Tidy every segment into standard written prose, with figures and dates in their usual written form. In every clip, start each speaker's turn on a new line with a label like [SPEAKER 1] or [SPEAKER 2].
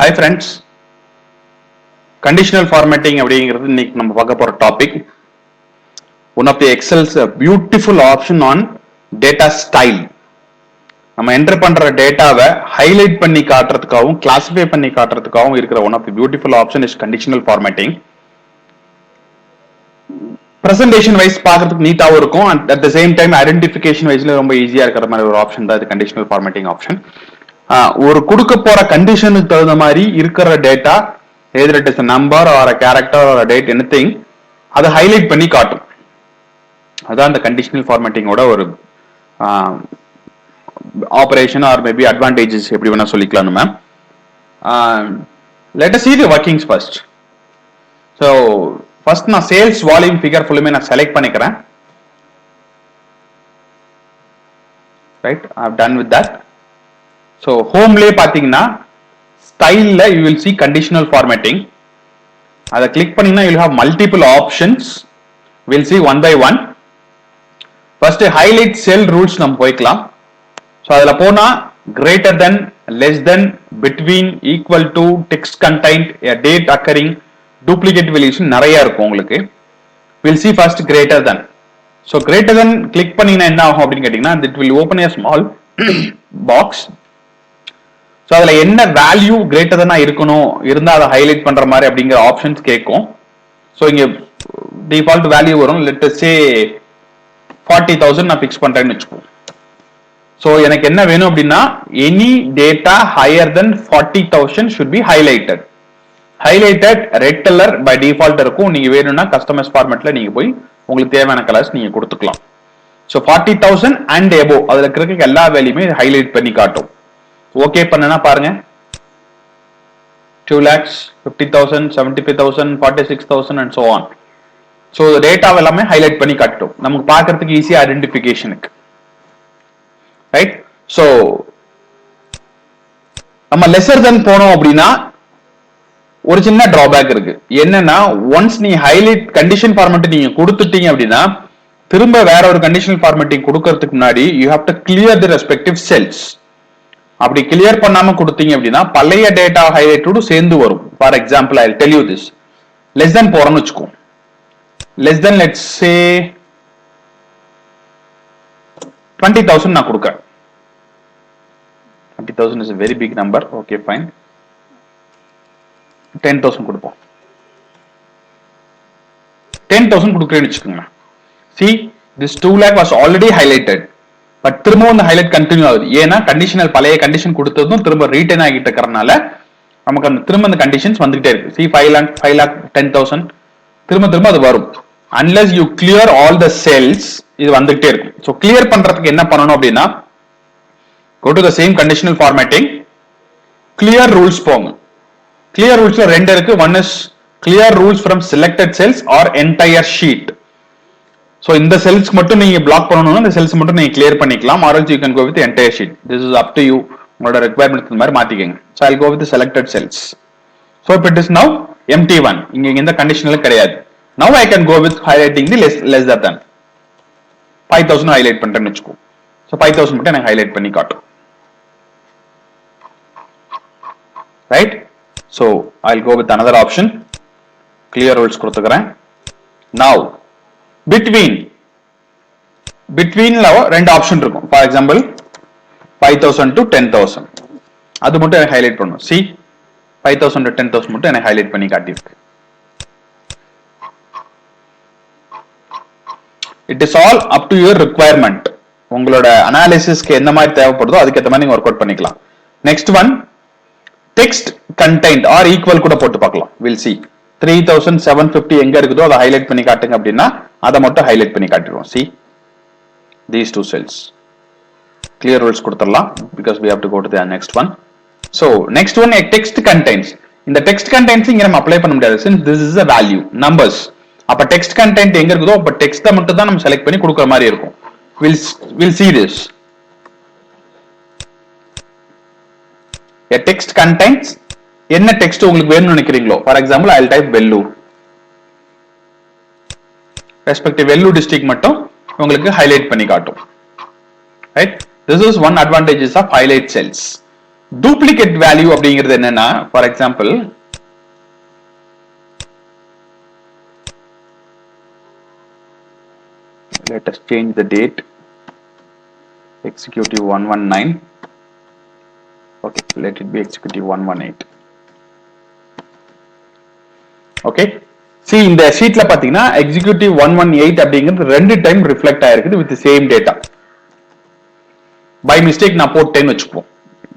[SPEAKER 1] Hi friends, conditional formatting அப்படிங்கிறது இன்னைக்கு நம்ம பார்க்க போற topic. One of the Excel's beautiful option on data style. நம்ம என்டர் பண்ற டேட்டாவை ஹைலைட் பண்ணி காட்டுறதுக்காகவும் கிளாசிஃபை பண்ணி காட்டுறதுக்காகவும் இருக்கிற one of the beautiful option is conditional formatting. Presentation wise பார்க்கறதுக்கு நீட்டாகவும் இருக்கும் and at the same time identification வைஸ்ல ரொம்ப ஈஸியா இருக்கிற மாதிரி ஒரு ஆப்ஷன் தான் இது கண்டிஷனல் ஃபார்மேட்டிங் ஆப்ஷன். ஒரு கொடுக்க போற கண்டிஷனுக்கு தகுந்த மாதிரி இருக்கிற data either it is a number or a character or a date anything அதை ஹைலைட் பண்ணி காட்டும். அதான் அந்த கண்டிஷனல் ஃபார்மேட்டிங்கோட ஒரு ஆபரேஷன் ஆர் மேபி அட்வான்டேஜஸ் எப்படி வேணா சொல்லிக்கலாம் நம்ம. let us see the workings first. so first நான் சேல்ஸ் வால்யூம் ஃபிகர் ஃபுல்லுமே நான் செலக்ட் பண்ணிக்கிறேன். right, I have done with that. so homeலே பாத்தீங்கன்னா ஸ்டைல்ல you will see conditional formatting. அதை கிளிக் பண்ணீங்கன்னா you will have multiple options. we'll see one by one. first highlight cell rules நம்ம போய்க்கலாம். so அதுல போனா greater than, less than, between, equal to, text contained, a date occurring, duplicate valuation நிறைய இருக்கும் உங்களுக்கு. we'll see first greater than. so greater than click பண்ணீங்கன்னா என்ன ஆகும் அப்படின்னு கேட்டீங்கன்னா it will open a small box. So அதுல என்ன வேல்யூ கிரேட்டர் தானா இருக்கணும் இருந்தா அதை ஹைலைட் பண்ற மாதிரி அப்படிங்கிற ஆப்ஷன்ஸ் கேட்கும். ஸோ இங்க டிஃபால்ட் வேல்யூ வரும். லெட் அஸ் சே 40,000 நான் ஃபிக்ஸ் பண்றேன்னு வச்சுக்கோ. ஸோ எனக்கு என்ன வேணும் அப்படின்னா any data higher than 40,000 should be highlighted. Highlighted red colour by default இருக்கும். நீங்க வேணும்னா கஸ்டமைஸ் ஃபார்மேட்ல நீங்க போய் உங்களுக்கு தேவையான கலர்ஸ் நீங்க கொடுத்துக்கலாம். ஸோ 40,000 அண்ட் எபோ அதுல இருக்க எல்லா வேல்யூமே ஹைலைட் பண்ணி காட்டும். ஓகே பண்ணனா பாருங்க 2 lakhs, 50,000, 75,000, 46,000 and so on. so data எல்லாமே ஹைலைட் பண்ணி காட்டும் நமக்கு பார்க்கிறதுக்கு ஈஸியா ஐடென்டிஃபிகேஷனுக்கு. ரைட், சோ நம்ம லெசர் தென் போனோம் அப்படின்னா ஒரு சின்ன டிராபேக் இருக்கு. என்னன்னா ஒன்ஸ் நீ ஹைலைட் கண்டிஷன் ஃபார்மேட் நீங்க கொடுத்துட்டீங்க அப்படின்னா திரும்ப வேற ஒரு கண்டிஷனல் ஃபார்மேட்டிங் கொடுக்கறதுக்கு முன்னாடி you have to clear the respective cells. அப்படி கிளியர் பண்ணாம கொடுத்தீங்க அப்படின்னா பழைய டேட்டா ஹைலைட்டோடு சேர்ந்து வரும். For example I will tell you this. Less than போறோம்னு வச்சுக்கோ. லெஸ் தென் லெட்ஸ் சே 20,000 நான் கொடுக்கறேன். 20,000 is a very big number. okay fine, 10,000 கொடுப்போம். 10,000 கொடுக்கறேன்னு வச்சுக்கோங்க. see this 2 lakh was already highlighted. But திரும்பவும் இந்த ஹைலைட் கண்டினியூ ஆகுது. ஏன்னா கண்டிஷனல் பழைய கண்டிஷன் கொடுத்ததும் திரும்ப ரீட்டைன் ஆகிட்டு இருக்கிறனால நமக்கு அந்த திரும்ப அந்த கண்டிஷன்ஸ் வந்துகிட்டே இருக்கு. சி 5 lakh 10,000 திரும்ப அது வரும். Unless you clear all the cells இது வந்துகிட்டே இருக்கும். ஸோ கிளியர் பண்றதுக்கு என்ன பண்ணணும் அப்படின்னா go to the same conditional formatting, clear rules போங்க. கிளியர் ரூல்ஸ்ல ரெண்டு இருக்கு. One is clear rules from selected cells or entire sheet. So இந்த செல்ஸ் மட்டும் நீங்க பிளாக் பண்ணணும்னா இந்த செல்ஸ் மட்டும் நீங்க கிளியர் பண்ணிக்கலாம். or else you can go with the entire sheet. this is up to you. உங்களோட ரெக்வயர்மென்ட் மாதிரி மாத்திக்கங்க. so I'll go with the selected cells. so if it is now empty one, இங்க இந்த கண்டிஷனல கிடையாது. now I can go with highlighting the lesser than 5,000 highlight பண்றேன்னு வெச்சுக்கோ. so 5,000 மட்டும் நான் highlight பண்ணி காட்டும். right, so I'll go with another option. clear rules கொடுத்துக்கறேன். now betweenல ரெண்டு option இருக்கும். ஃபார் எக்ஸாம்பிள் 5,000 to 10,000 அது மட்டும் எனக்கு ஹைலைட் பண்ணணும். see 5,000 to 10,000 மட்டும் எனக்கு ஹைலைட் பண்ணி காட்டியிருக்கு. it is all up to your requirement. உங்களோட அனாலிசிஸ்க்கு என்ன மாதிரி தேவைப்படுதோ அதுக்கு ஏத்த மாதிரி நீங்க வொர்க் அவுட் பண்ணிக்கலாம். Next one text contained or equal கூட போட்டு பார்க்கலாம். we'll see 3,750 எங்க இருக்குதோ அதை ஹைலைட் பண்ணி காட்டுங்க அப்படின்னா அதை மட்டும் ஹைலைட் பண்ணி காட்டிடுவோம். see these two cells, clear rules கொடுத்துடலாம் because we have to go to the next one. so next one a text contains. இந்த text contains இங்க நம்ம அப்ளை பண்ண முடியாது since this is a value numbers. அப்ப text content எங்க இருக்குதோ அப்ப டெக்ஸ்ட மட்டும் தான் நம்ம செலக்ட் பண்ணி கொடுக்கிற மாதிரி இருக்கும். we'll see this. a text contains என்ன டெக்ஸ்ட் உங்களுக்கு வேணும்னு நினைக்கிறீங்களோ. For example I will type Vellore. Respective Vellore district மட்டும் உங்களுக்கு ஹைலைட் பண்ணி காட்டும். Right, this is one advantages of highlight cells. Duplicate value அப்படிங்கிறது என்னன்னா, for example let us change the date, executive 119, okay, let it be executive 118. okay, see இந்த ஷீட்ல பாத்தீங்கன்னா executive 118 அப்படிங்கிறது ரெண்டு டைம் ரிஃப்ளெக்ட் ஆயிருக்குது with the same data. by mistake நான் போட்டேன்னு வச்சுப்போம்,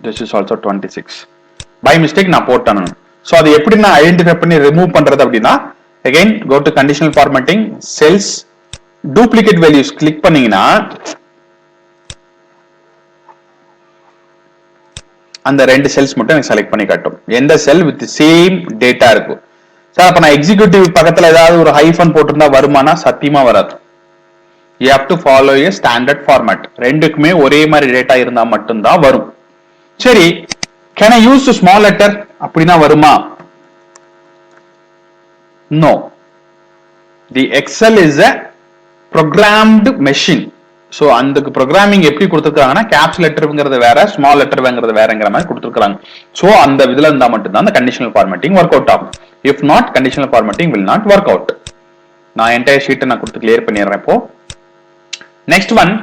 [SPEAKER 1] this is also 26, by mistake நான் போட்டேன். சோ அது எப்படி நான் ஐடென்டிஃபை பண்ணி ரிமூவ் பண்றது அப்படின்னா, again go to conditional formatting, cells, duplicate values click பண்ணீங்கன்னா அந்த ரெண்டு செல்ஸ் மட்டும் எனக்கு செலக்ட் பண்ணி காட்டும். எந்த செல் வித் சேம் டேட்டா இருக்கும். சார் அப்ப நான் எக்ஸிக்யூட்டிவ் பக்கத்துல ஏதாவது ஒரு ஹைஃபன் போட்டிருந்தா வருமானா? சத்தியமா வராது. you have to follow a standard format. ரெண்டுக்குமே ஒரே மாதிரி டேட்டா இருந்தா மட்டும்தான் வரும். சரி, can I use small letter அப்படினா வருமா? no. the Excel is a programmed machine. So அந்த ப்ரோக்ராமிங் எப்படி கொடுத்திருக்காங்கன்னா கேப்ஸ் லெட்டர்ங்கிறது வேற, ஸ்மால் லெட்டர்ங்கிறது வேறங்கிற மாதிரி கொடுத்திருக்காங்க. சோ அந்த இதுல இருந்தா மட்டும் தான் அந்த கண்டிஷனல் ஃபார்மேட்டிங் ஒர்க் அவுட் ஆகும். If not, conditional formatting will not work out. நான் என்டையர் ஷீட்டை நான் கொடுத்து கிளியர் பண்ணிடுறேன். இப்போ next one,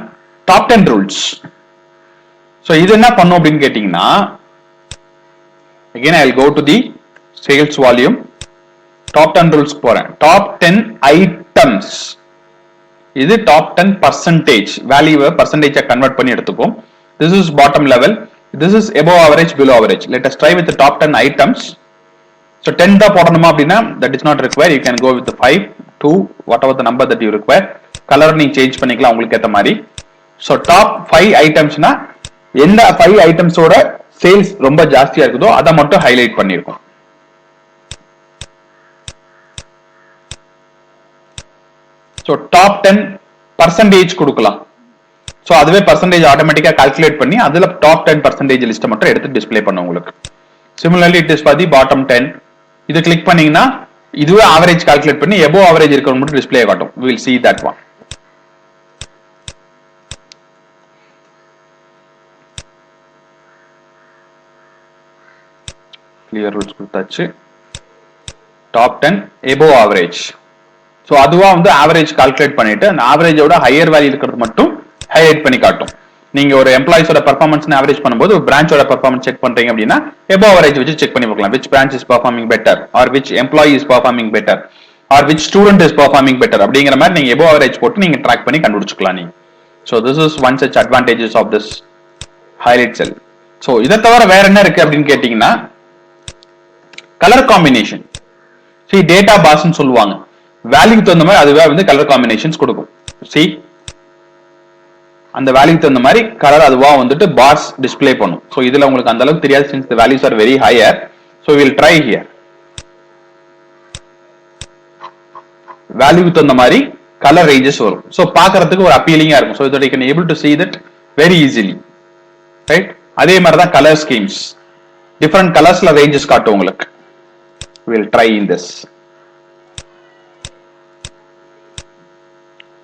[SPEAKER 1] top 10 rules. So இது என்ன பண்ணும் அப்படின்னு கேட்டீங்கன்னா, again I will go to the sales volume, top 10 rules போறேன். டாப் 10 ஐட்டம்ஸ், இது டாப் 10 percentage வேல்யூவை percentage கன்வெர்ட் பண்ணி எடுத்துக்கும். this is bottom level, this is above average, below average. let us try with the top 10 items. so 10 தான் போடணுமா அப்படின்னா that is not required, you can go with the 5, 2, whatever the number that you require. Colour நீங்க change பண்ணிக்கலாம் உங்களுக்கு ஏத்த மாதிரி. so top 5 ஐட்டம்ஸ்னா எந்த 5 ஐட்டம்ஸோட sales ரொம்ப ஜாஸ்தியா இருக்குதோ அதை மட்டும் ஹைலைட் பண்ணிருக்கோம். So top 10 percentage கொடுக்கலாம். சோ அதுவே percentage ஆட்டோமேட்டிக்கா கால்குலேட் பண்ணி அதுல டாப் 10 percentage லிஸ்ட் மட்டும் எடுத்து டிஸ்ப்ளே பண்ணும் உங்களுக்கு. Similarly it is for the bottom 10. இது கிளிக் பண்ணீங்கன்னா இதுவே ஆவரேஜ் கால்குலேட் பண்ணி above average இருக்கிறவங்க மட்டும் டிஸ்ப்ளே காட்டும். we will see that one. clear rules கொடுத்தாச்சு. top 10 above average. சோ அதுவா வந்து ஆவரேஜ் கால்குலேட் பண்ணிட்டு அந்த ஆவரேஜோட ஹையர் வேல்யூ இருக்கிறது மட்டும் ஹைலைட் பண்ணி காட்டும். நீங்க ஒரு எம்ப்ளாயிஸோட பெர்ஃபார்மன்ஸ் ஆவரேஜ் பண்ணும்போது ஒரு பிரான்ச்சோட பெர்ஃபார்மன்ஸ் செக் பண்றீங்க அப்படின்னா above average வச்சு செக் பண்ணி பார்க்கலாம். which branch is performing better or which employee is performing better or which student is performing better அப்படிங்கிற மாதிரி நீங்க above average போட்டு நீங்க ட்ராக் பண்ணி கண்டுபிடிச்சுக்கலாம் நீங்க. so this is one such advantages of this highlight cell. so இத தவிர வேற என்ன இருக்கு அப்படின்னு கேட்டீங்கன்னா, colour combination. see data base னு சொல்லுவாங்க. வேல்யூக்கு தகுந்த மாதிரி அதுவே வந்து கலர் காம்பினேஷன்ஸ் கொடுக்கும். see அந்த வேல்யூக்கு தகுந்த மாதிரி கலர் அதுவா வந்துட்டு பார்ஸ் டிஸ்ப்ளே பண்ணும். சோ இதுல உங்களுக்கு அந்த அளவுக்கு தெரியாது since the values are very higher. so we will try here. வேல்யூக்கு தகுந்த மாதிரி கலர் ரேஞ்சஸ் வரும். சோ பார்க்கிறதுக்கு ஒரு அப்பீலிங்கா இருக்கும். so that you can able to see that very easily, right? அதே மாதிரி தான் கலர் ஸ்கீம்ஸ், டிஃபரண்ட் கலர்ஸ்ல ரேஞ்சஸ் காட்டும் உங்களுக்கு. we will try in this.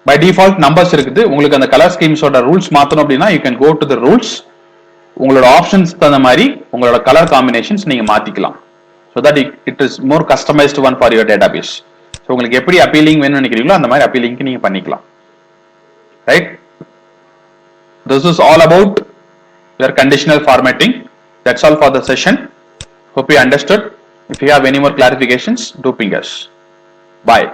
[SPEAKER 1] by default numbers இருக்குது. உங்களுக்கு அந்த கலர் ஸ்கீம்ஸோட ரூல்ஸ் மாத்தணும் அப்படின்னா you can go to the rules. உங்களோட ஆப்ஷன்ஸ் தகுந்த மாதிரி உங்களோட கலர் காம்பினேஷன்ஸ் நீங்க மாத்திக்கலாம். so that it is more customized one for your database. so உங்களுக்கு எப்படி அப்பீலிங் வேணும்னு நினைக்கிறீங்களோ அந்த மாதிரி அப்பீலிங்க்கு நீங்க பண்ணிக்கலாம். right? this is all about your conditional formatting. that's all for the session. hope you understood. if you have any more clarifications, do ping us. bye.